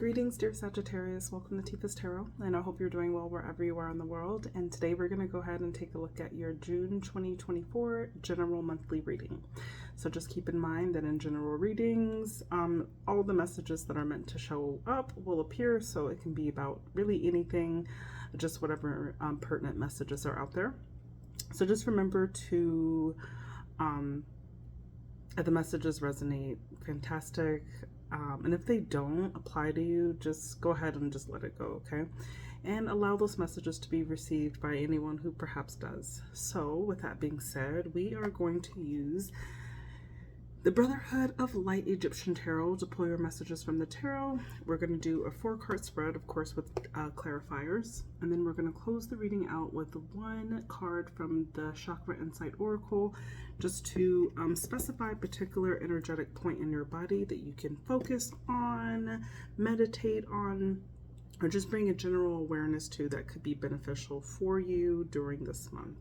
Greetings, dear Sagittarius. Welcome to Tifa's Tarot, and I hope you're doing well wherever you are in the world. And today we're going to go ahead and take a look at your June 2024 general monthly reading. So just keep in mind that in general readings, all the messages that are meant to show up will appear, so it can be about really anything, just whatever pertinent messages are out there. So just remember to, if the messages resonate, fantastic. And if they don't apply to you, just go ahead and just let it go, okay? And allow those messages to be received by anyone who perhaps does. So with that being said, we are going to use the Brotherhood of Light Egyptian Tarot to pull your messages from the tarot. We're going to do a 4-card spread, of course, with clarifiers. And then we're going to close the reading out with one card from the Chakra Insight Oracle, just to specify a particular energetic point in your body that you can focus on, meditate on, or just bring a general awareness to that could be beneficial for you during this month.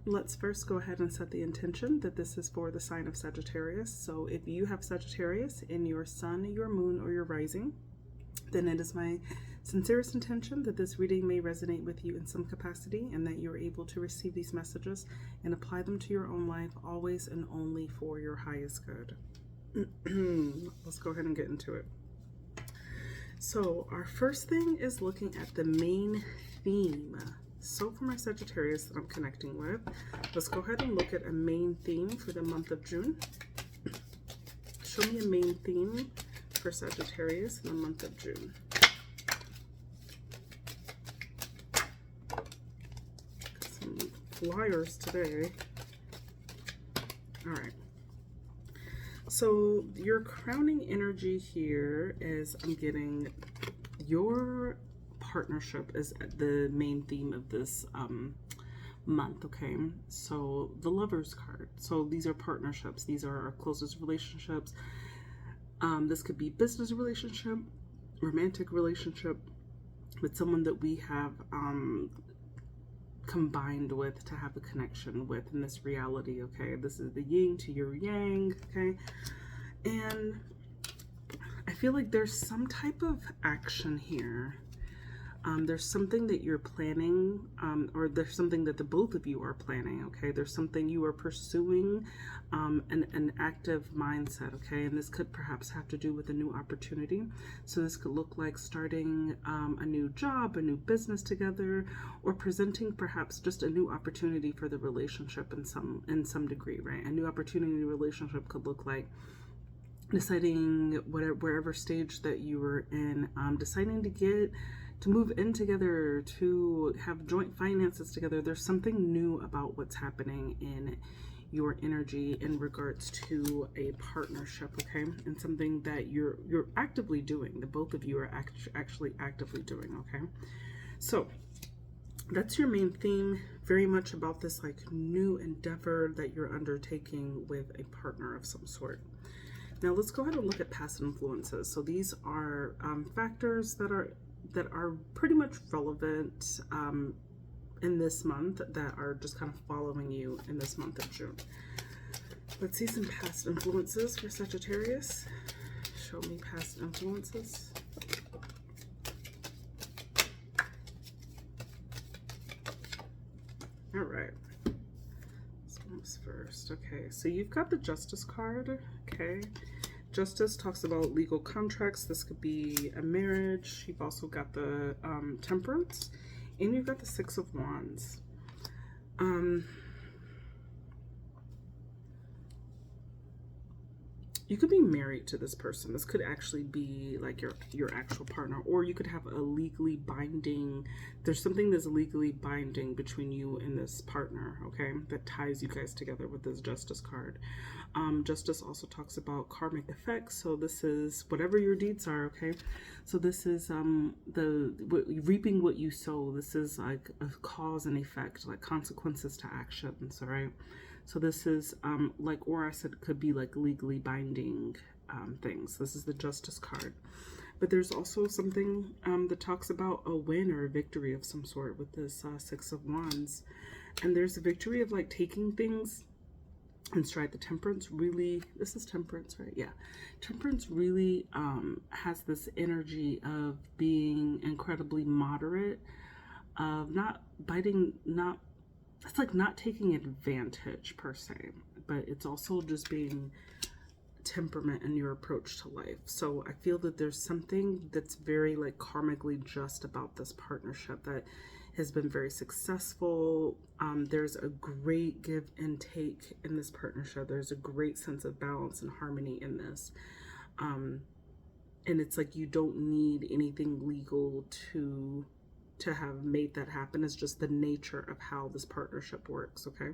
Let's first go ahead and set the intention that this is for the sign of Sagittarius. So if you have Sagittarius in your sun, your moon, or your rising, then it is my sincerest intention that this reading may resonate with you in some capacity and that you're able to receive these messages and apply them to your own life, always and only for your highest good. Let's go ahead and get into it. So our first thing is looking at the main theme. So for my Sagittarius that I'm connecting with, let's go ahead and look at a main theme for the month of June. Show me a main theme for Sagittarius in the month of June. Got some flyers today. All right. So your crowning energy here is I'm getting your partnership is the main theme of this month, okay? So the Lovers card. So these are partnerships. These are our closest relationships. This could be business relationship, romantic relationship with someone that we have combined with to have a connection with in this reality, okay? This is the yin to your yang, okay? And I feel like there's some type of action here. There's something that you're planning, or there's something that the both of you are planning, okay? There's something you are pursuing, an active mindset, okay? And this could perhaps have to do with a new opportunity. So this could look like starting a new job, a new business together, or presenting perhaps just a new opportunity for the relationship in some degree, right? A new opportunity in a relationship could look like deciding wherever stage that you were in, deciding to move in together, to have joint finances together. There's something new about what's happening in your energy in regards to a partnership, okay? And something that you're actively doing, the both of you are actually actively doing, okay? So that's your main theme, very much about this like new endeavor that you're undertaking with a partner of some sort. Now let's go ahead and look at past influences. So these are factors that are pretty much relevant in this month, that are just kind of following you in this month of June. Let's see some past influences for Sagittarius. Show me past influences. All right. This one was first. Okay, so you've got the Justice card, okay? Justice talks about legal contracts. This could be a marriage. You've also got the Temperance, and you've got the Six of Wands. You could be married to this person. This could actually be like your actual partner, or you could have a legally binding, there's something that's legally binding between you and this partner, okay, that ties you guys together with this Justice card. Justice also talks about karmic effects. So this is whatever your deeds are, okay? So this is reaping what you sow. This is like a cause and effect, like consequences to actions, all right? So this is like, or I said, could be like legally binding things. This is the Justice card. But there's also something that talks about a win or a victory of some sort with this Six of Wands. And there's a victory of like taking things and stride. The Temperance really, this is Temperance, right? Yeah. Temperance really has this energy of being incredibly moderate, of not biting, not, it's like not taking advantage per se, but it's also just being temperament in your approach to life. So I feel that there's something that's very like karmically just about this partnership that has been very successful. There's a great give and take in this partnership. There's a great sense of balance and harmony in this. And it's like you don't need anything legal to have made that happen. It's just the nature of how this partnership works, okay?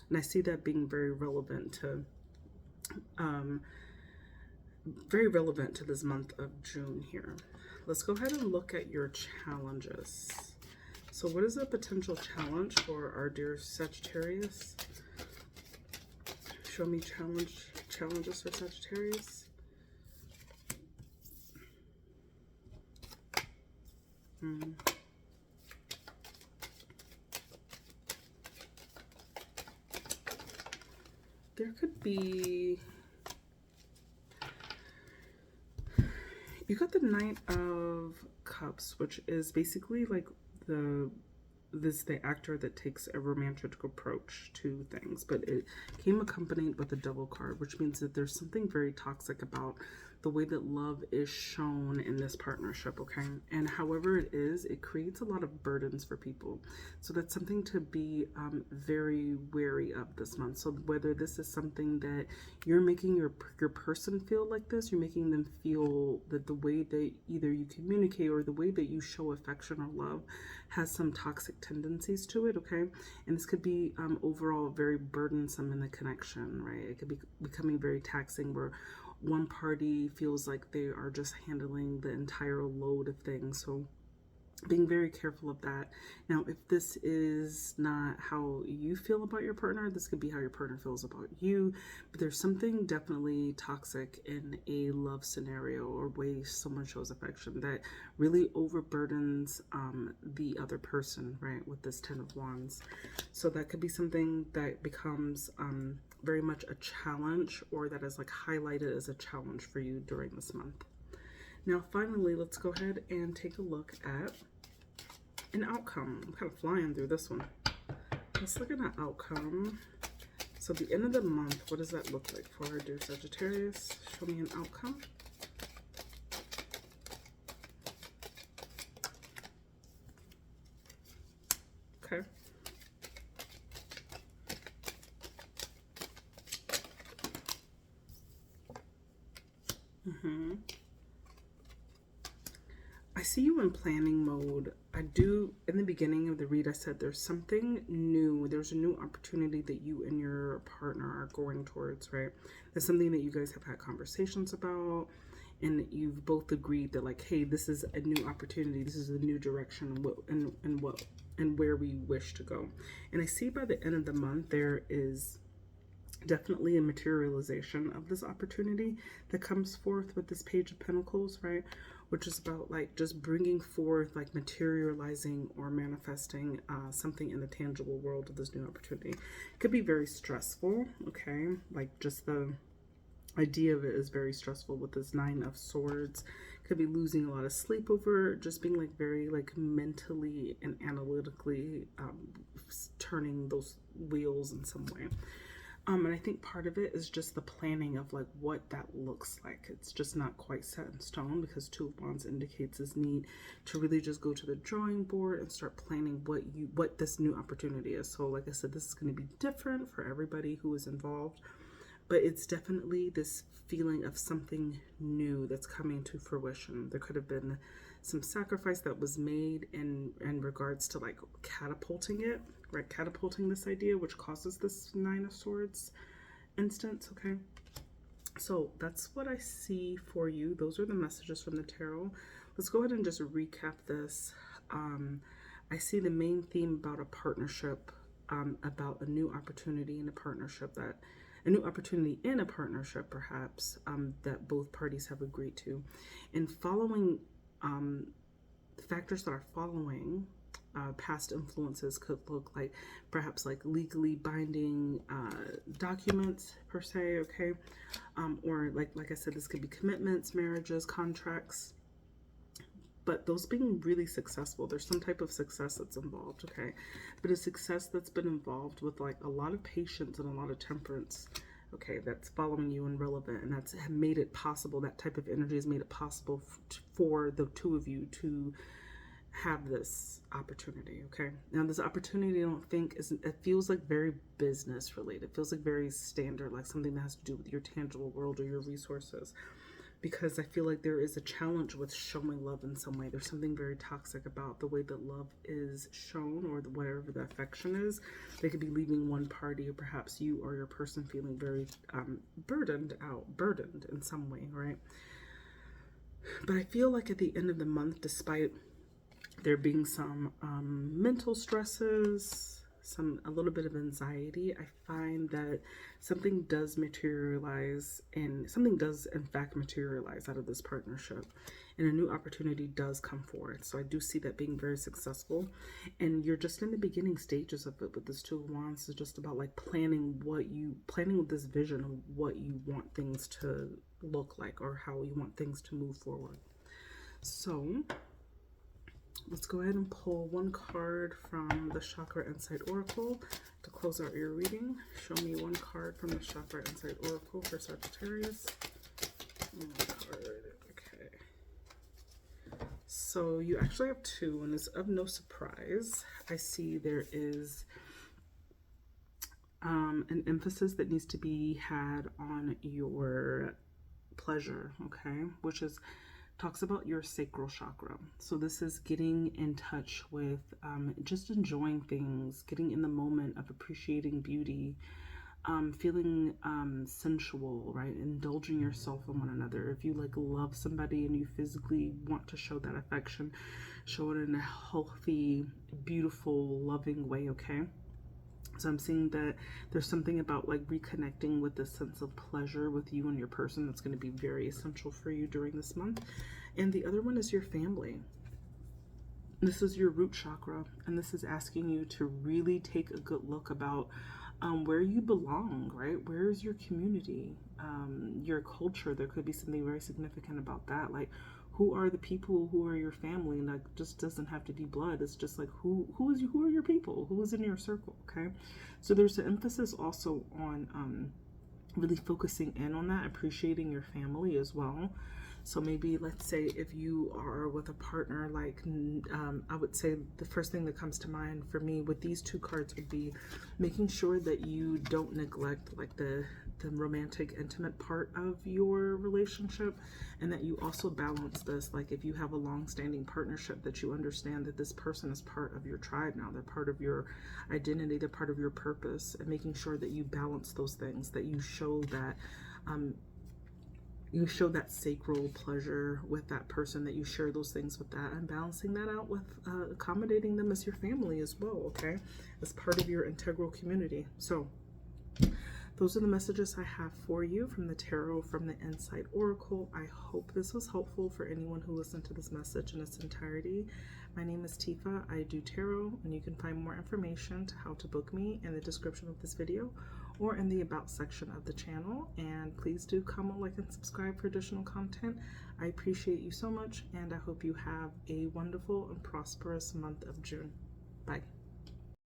And I see that being very relevant to this month of June here. Let's go ahead and look at your challenges. So what is a potential challenge for our dear Sagittarius? Show me challenges for Sagittarius. There could be, you got the Knight of Cups, which is basically like the actor that takes a romantic approach to things, but it came accompanied with a Devil card, which means that there's something very toxic about the way that love is shown in this partnership, okay? And however it is, it creates a lot of burdens for people. So that's something to be very wary of this month. So whether this is something that you're making your person feel like this, you're making them feel that the way that either you communicate or the way that you show affection or love has some toxic tendencies to it, okay? And this could be overall very burdensome in the connection, right? It could be becoming very taxing where one party feels like they are just handling the entire load of things. So being very careful of that. Now, if this is not how you feel about your partner, this could be how your partner feels about you. But there's something definitely toxic in a love scenario or way someone shows affection that really overburdens the other person, right, with this 10 of Wands. So that could be something that becomes very much a challenge, or that is like highlighted as a challenge for you during this month. Now, finally, let's go ahead and take a look at an outcome. I'm kind of flying through this one. Let's look at an outcome. So the end of the month, what does that look like for our dear Sagittarius? Show me an outcome. Okay. I see you in planning mode. I do, in the beginning of the read, I said there's something new. There's a new opportunity that you and your partner are going towards, right? There's something that you guys have had conversations about, and you've both agreed that like, hey, this is a new opportunity. This is a new direction and where we wish to go. And I see by the end of the month, there is definitely a materialization of this opportunity that comes forth with this Page of Pentacles, right? Which is about like just bringing forth, like materializing or manifesting something in the tangible world of this new opportunity. It could be very stressful, okay? Like just the idea of it is very stressful with this 9 of Swords. Could be losing a lot of sleep over, just being like very like mentally and analytically turning those wheels in some way. And I think part of it is just the planning of like what that looks like. It's just not quite set in stone, because 2 of Wands indicates this need to really just go to the drawing board and start planning what this new opportunity is. So like I said, this is going to be different for everybody who is involved, but it's definitely this feeling of something new that's coming to fruition. There could have been some sacrifice that was made in regards to like catapulting it, right? Catapulting this idea, which causes this 9 of Swords instance, okay? So that's what I see for you. Those are the messages from the tarot. Let's go ahead and just recap this. I see the main theme about a partnership, about a new opportunity in a partnership, perhaps, that both parties have agreed to. And following the factors that are following past influences could look like perhaps like legally binding documents per se, okay? Or like I said, this could be commitments, marriages, contracts. But those being really successful, there's some type of success that's involved, okay? But a success that's been involved with like a lot of patience and a lot of temperance, okay, that's following you and relevant, and that's made it possible. That type of energy has made it possible for the two of you to have this opportunity, okay? Now this opportunity, I don't think it feels like very business related. It feels like very standard, like something that has to do with your tangible world or your resources. Because I feel like there is a challenge with showing love in some way. There's something very toxic about the way that love is shown, or whatever the affection is. They could be leaving one party, or perhaps you or your person feeling very burdened in some way, right? But I feel like at the end of the month, despite there being some mental stresses, a little bit of anxiety, I find that something does materialize, and something does in fact materialize out of this partnership, and a new opportunity does come forward. So I do see that being very successful, and you're just in the beginning stages of it. With this Two of Wands, it's just about like planning with this vision of what you want things to look like, or how you want things to move forward. So let's go ahead and pull one card from the Chakra Insight Oracle to close out your reading. Show me one card from the Chakra Insight Oracle for Sagittarius. One card. Okay. So you actually have two, and it's of no surprise. I see there is an emphasis that needs to be had on your pleasure, okay? Which is talks about your sacral chakra. So this is getting in touch with just enjoying things, getting in the moment of appreciating beauty, feeling sensual, right? Indulging yourself in one another. If you like love somebody and you physically want to show that affection, show it in a healthy, beautiful, loving way, okay? So I'm seeing that there's something about like reconnecting with this sense of pleasure with you and your person that's going to be very essential for you during this month. And the other one is your family. This is your root chakra, and this is asking you to really take a good look about where you belong, right? Where is your community, your culture? There could be something very significant about that. Like, who are the people who are your family? And like, just doesn't have to be blood. It's just like who are your people? Who is in your circle? Okay, so there's an emphasis also on really focusing in on that, appreciating your family as well. So maybe let's say if you are with a partner, like I would say the first thing that comes to mind for me with these two cards would be making sure that you don't neglect like the romantic, intimate part of your relationship, and that you also balance this. Like if you have a long-standing partnership, that you understand that this person is part of your tribe now. They're part of your identity. They're part of your purpose, and making sure that you balance those things, that you show that sacral pleasure with that person, that you share those things with that, and balancing that out with accommodating them as your family as well, okay? As part of your integral community. So those are the messages I have for you from the tarot, from the Insight Oracle. I hope this was helpful for anyone who listened to this message in its entirety. My name is Tifa. I do tarot, and you can find more information to how to book me in the description of this video or in the About section of the channel. And please do comment, like, and subscribe for additional content. I appreciate you so much, and I hope you have a wonderful and prosperous month of June. Bye.